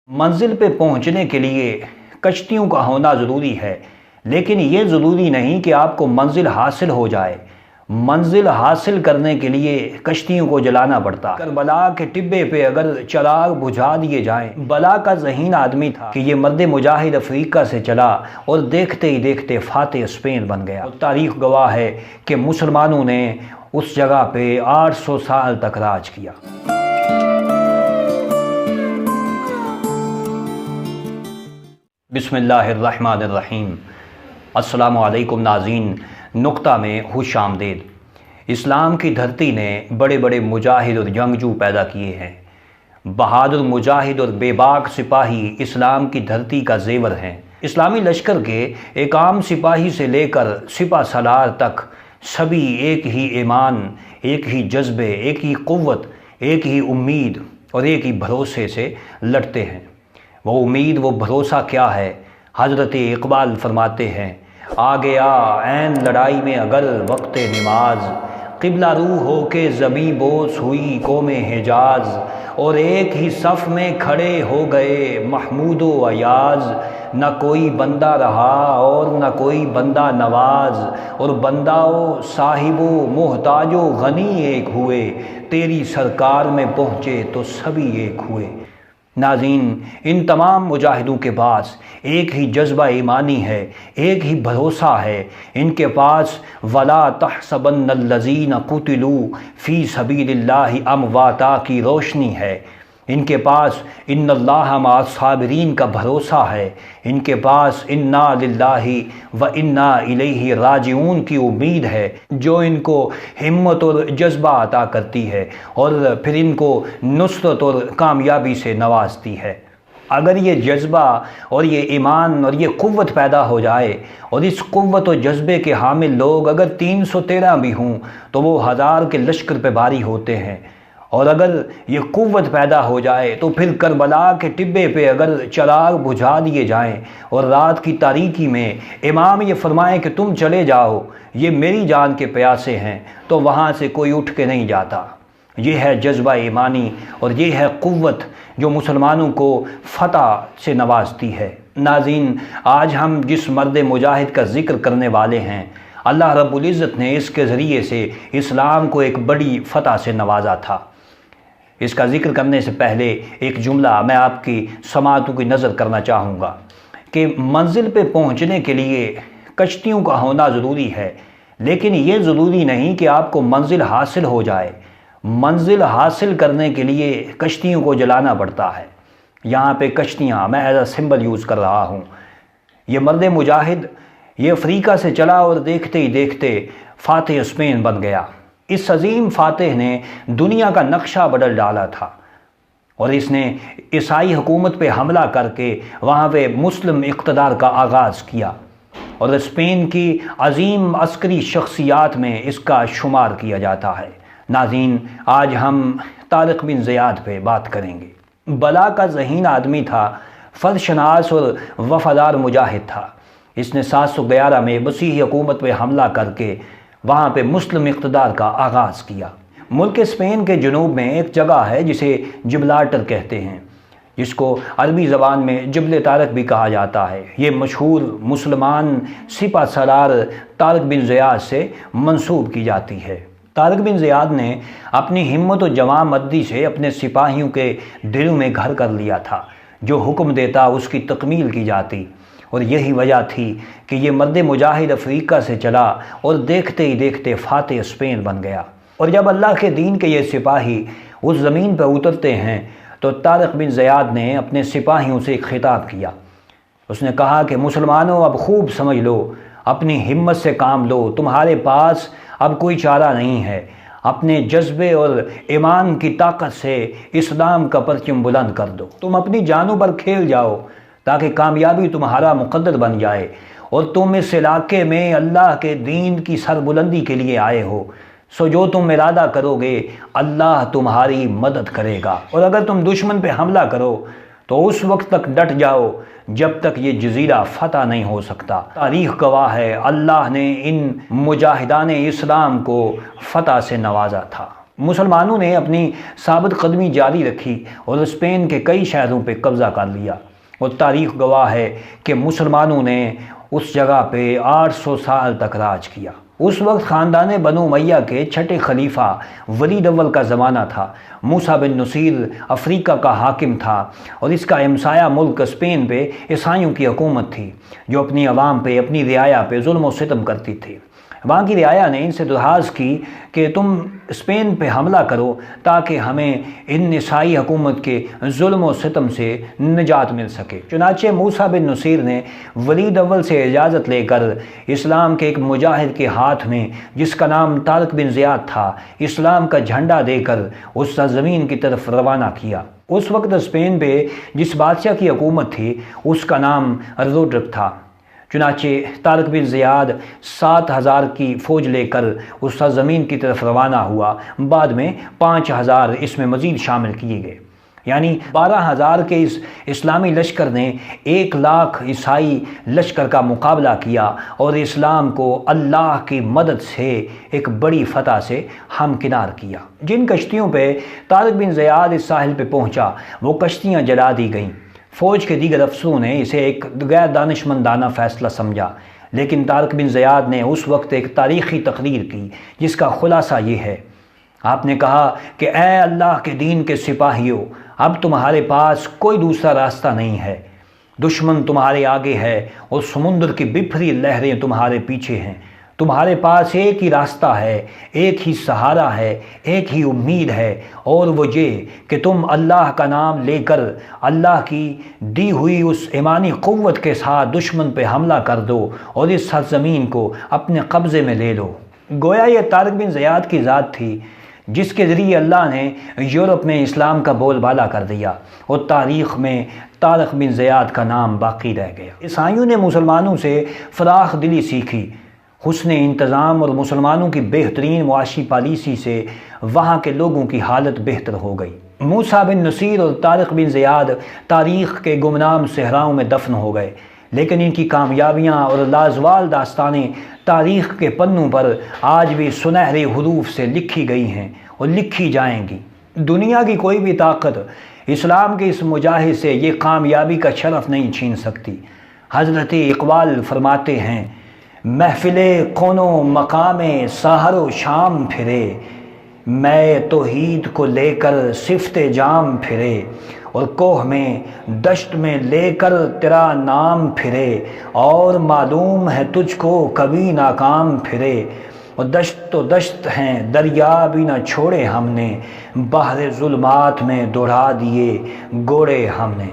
منزل پہ پہنچنے کے لیے کشتیوں کا ہونا ضروری ہے، لیکن یہ ضروری نہیں کہ آپ کو منزل حاصل ہو جائے۔ منزل حاصل کرنے کے لیے کشتیوں کو جلانا پڑتا۔ کربلا کے ٹبے پہ اگر چراغ بجھا دیے جائیں۔ بلا کا ذہین آدمی تھا کہ یہ مرد مجاہد افریقہ سے چلا اور دیکھتے ہی دیکھتے فاتح اسپین بن گیا۔ تاریخ گواہ ہے کہ مسلمانوں نے اس جگہ پہ 800 سال تک راج کیا۔ بسم اللہ الرحمن الرحیم۔ السلام علیکم ناظرین، نقطہ میں خوش آمدید۔ اسلام کی دھرتی نے بڑے بڑے مجاہد اور جنگجو پیدا کیے ہیں۔ بہادر مجاہد اور بے باک سپاہی اسلام کی دھرتی کا زیور ہیں۔ اسلامی لشکر کے ایک عام سپاہی سے لے کر سپہ سالار تک سبھی ایک ہی ایمان، ایک ہی جذبے، ایک ہی قوت، ایک ہی امید اور ایک ہی بھروسے سے لڑتے ہیں۔ وہ امید، وہ بھروسہ کیا ہے؟ حضرت اقبال فرماتے ہیں، آ گیا عین لڑائی میں اگر وقت نماز، قبلہ روح ہو کے زمیں بوس ہوئی قوم حجاز، اور ایک ہی صف میں کھڑے ہو گئے محمود و ایاز، نہ کوئی بندہ رہا اور نہ کوئی بندہ نواز، اور بندہ و صاحب و محتاج و غنی ایک ہوئے، تیری سرکار میں پہنچے تو سبھی ایک ہوئے۔ ناظرین، ان تمام مجاہدوں کے پاس ایک ہی جذبہ ایمانی ہے، ایک ہی بھروسہ ہے۔ ان کے پاس وَلَا تَحْسَبَنَّ الَّذِينَ قُتِلُوا فِي سَبِيلِ اللَّهِ أَمْوَاتًا کی روشنی ہے۔ ان کے پاس ان اللہ مع الصابرین کا بھروسہ ہے۔ ان کے پاس انا للہ و انا الیہ راجعون کی امید ہے، جو ان کو ہمت اور جذبہ عطا کرتی ہے اور پھر ان کو نصرت اور کامیابی سے نوازتی ہے۔ اگر یہ جذبہ اور یہ ایمان اور یہ قوت پیدا ہو جائے، اور اس قوت و جذبے کے حامل لوگ اگر 313 بھی ہوں تو وہ 1000 کے لشکر پہ بھاری ہوتے ہیں۔ اور اگر یہ قوت پیدا ہو جائے تو پھر کربلا کے ٹبے پہ اگر چراغ بجھا دیے جائیں اور رات کی تاریکی میں امام یہ فرمائیں کہ تم چلے جاؤ، یہ میری جان کے پیاسے ہیں، تو وہاں سے کوئی اٹھ کے نہیں جاتا۔ یہ ہے جذبہ ایمانی اور یہ ہے قوت جو مسلمانوں کو فتح سے نوازتی ہے۔ ناظرین، آج ہم جس مرد مجاہد کا ذکر کرنے والے ہیں، اللہ رب العزت نے اس کے ذریعے سے اسلام کو ایک بڑی فتح سے نوازا تھا۔ اس کا ذکر کرنے سے پہلے ایک جملہ میں آپ کی سماعتوں کی نظر کرنا چاہوں گا کہ منزل پہ پہنچنے کے لیے کشتیوں کا ہونا ضروری ہے، لیکن یہ ضروری نہیں کہ آپ کو منزل حاصل ہو جائے۔ منزل حاصل کرنے کے لیے کشتیوں کو جلانا پڑتا ہے۔ یہاں پہ کشتیاں میں ایز اے سمبل یوز کر رہا ہوں۔ یہ مرد مجاہد یہ افریقہ سے چلا اور دیکھتے ہی دیکھتے فاتح اسپین بن گیا۔ اس عظیم فاتح نے دنیا کا نقشہ بدل ڈالا تھا، اور اس نے عیسائی حکومت پہ حملہ کر کے وہاں پہ مسلم اقتدار کا آغاز کیا، اور اسپین کی عظیم عسکری شخصیات میں اس کا شمار کیا جاتا ہے۔ ناظرین، آج ہم طارق بن زیاد پہ بات کریں گے۔ بلا کا ذہین آدمی تھا، فرد شناس اور وفادار مجاہد تھا۔ اس نے 711 میں مسیحی حکومت پہ حملہ کر کے وہاں پہ مسلم اقتدار کا آغاز کیا۔ ملک اسپین کے جنوب میں ایک جگہ ہے جسے جبلارٹر کہتے ہیں، جس کو عربی زبان میں جبل طارق بھی کہا جاتا ہے۔ یہ مشہور مسلمان سپہ سالار طارق بن زیاد سے منسوب کی جاتی ہے۔ طارق بن زیاد نے اپنی ہمت و جواں مردی سے اپنے سپاہیوں کے دلوں میں گھر کر لیا تھا۔ جو حکم دیتا اس کی تکمیل کی جاتی، اور یہی وجہ تھی کہ یہ مرد مجاہد افریقہ سے چلا اور دیکھتے ہی دیکھتے فاتح اسپین بن گیا۔ اور جب اللہ کے دین کے یہ سپاہی اس زمین پر اترتے ہیں تو طارق بن زیاد نے اپنے سپاہیوں سے ایک خطاب کیا۔ اس نے کہا کہ مسلمانوں، اب خوب سمجھ لو، اپنی ہمت سے کام لو، تمہارے پاس اب کوئی چارہ نہیں ہے۔ اپنے جذبے اور ایمان کی طاقت سے اسلام کا پرچم بلند کر دو۔ تم اپنی جانوں پر کھیل جاؤ تاکہ کامیابی تمہارا مقدر بن جائے، اور تم اس علاقے میں اللہ کے دین کی سربلندی کے لیے آئے ہو، سو جو تم ارادہ کرو گے اللہ تمہاری مدد کرے گا۔ اور اگر تم دشمن پہ حملہ کرو تو اس وقت تک ڈٹ جاؤ جب تک یہ جزیرہ فتح نہیں ہو سکتا۔ تاریخ گواہ ہے اللہ نے ان مجاہدان اسلام کو فتح سے نوازا تھا۔ مسلمانوں نے اپنی ثابت قدمی جاری رکھی اور اسپین کے کئی شہروں پہ قبضہ کر لیا، اور تاریخ گواہ ہے کہ مسلمانوں نے اس جگہ پہ 800 سال تک راج کیا۔ اس وقت خاندان بنو امیہ کے چھٹے خلیفہ ولید اول کا زمانہ تھا۔ موسا بن نصیر افریقہ کا حاکم تھا، اور اس کا ہمسایہ ملک اسپین پہ عیسائیوں کی حکومت تھی، جو اپنی عوام پہ، اپنی رعایا پہ ظلم و ستم کرتی تھی۔ وہاں کی رعایا نے ان سے درخواست کی کہ تم اسپین پہ حملہ کرو تاکہ ہمیں ان عیسائی حکومت کے ظلم و ستم سے نجات مل سکے۔ چنانچہ موسا بن نصیر نے ولید اول سے اجازت لے کر اسلام کے ایک مجاہد کے ہاتھ میں، جس کا نام طارق بن زیاد تھا، اسلام کا جھنڈا دے کر اس سرزمین کی طرف روانہ کیا۔ اس وقت اسپین پہ جس بادشاہ کی حکومت تھی اس کا نام ارتغرل تھا۔ چنانچہ طارق بن زیاد 7,000 کی فوج لے کر اس سرزمین کی طرف روانہ ہوا۔ بعد میں 5,000 اس میں مزید شامل کیے گئے، یعنی 12,000 کے اس اسلامی لشکر نے 1,00,000 عیسائی لشکر کا مقابلہ کیا اور اسلام کو اللہ کی مدد سے ایک بڑی فتح سے ہمکنار کیا۔ جن کشتیوں پہ طارق بن زیاد اس ساحل پہ پہنچا وہ کشتیاں جلا دی گئیں۔ فوج کے دیگر افسروں نے اسے ایک غیر دانشمندانہ فیصلہ سمجھا، لیکن طارق بن زیاد نے اس وقت ایک تاریخی تقریر کی جس کا خلاصہ یہ ہے۔ آپ نے کہا کہ اے اللہ کے دین کے سپاہیوں، اب تمہارے پاس کوئی دوسرا راستہ نہیں ہے۔ دشمن تمہارے آگے ہے اور سمندر کی بپھری لہریں تمہارے پیچھے ہیں۔ تمہارے پاس ایک ہی راستہ ہے، ایک ہی سہارا ہے، ایک ہی امید ہے، اور وہ یہ کہ تم اللہ کا نام لے کر اللہ کی دی ہوئی اس ایمانی قوت کے ساتھ دشمن پہ حملہ کر دو اور اس سرزمین کو اپنے قبضے میں لے لو۔ گویا یہ طارق بن زیاد کی ذات تھی جس کے ذریعے اللہ نے یورپ میں اسلام کا بول بالا کر دیا، اور تاریخ میں طارق بن زیاد کا نام باقی رہ گیا۔ عیسائیوں نے مسلمانوں سے فراخ دلی سیکھی، حسن انتظام اور مسلمانوں کی بہترین معاشی پالیسی سے وہاں کے لوگوں کی حالت بہتر ہو گئی۔ موسا بن نصیر اور طارق بن زیاد تاریخ کے گمنام صحراؤں میں دفن ہو گئے، لیکن ان کی کامیابیاں اور لازوال داستانیں تاریخ کے پنوں پر آج بھی سنہرے حروف سے لکھی گئی ہیں اور لکھی جائیں گی۔ دنیا کی کوئی بھی طاقت اسلام کے اس مجاہد سے یہ کامیابی کا شرف نہیں چھین سکتی۔ حضرت اقبال فرماتے ہیں، محفل کون و مقام سحر و شام پھرے، میں توحید کو لے کر صفت جام پھرے، اور کوہ میں دشت میں لے کر تیرا نام پھرے، اور معلوم ہے تجھ کو کبھی ناکام پھرے، اور دشت تو دشت ہیں دریا بھی نہ چھوڑے ہم نے، بحر ظلمات میں دوڑا دیے گوڑے ہم نے۔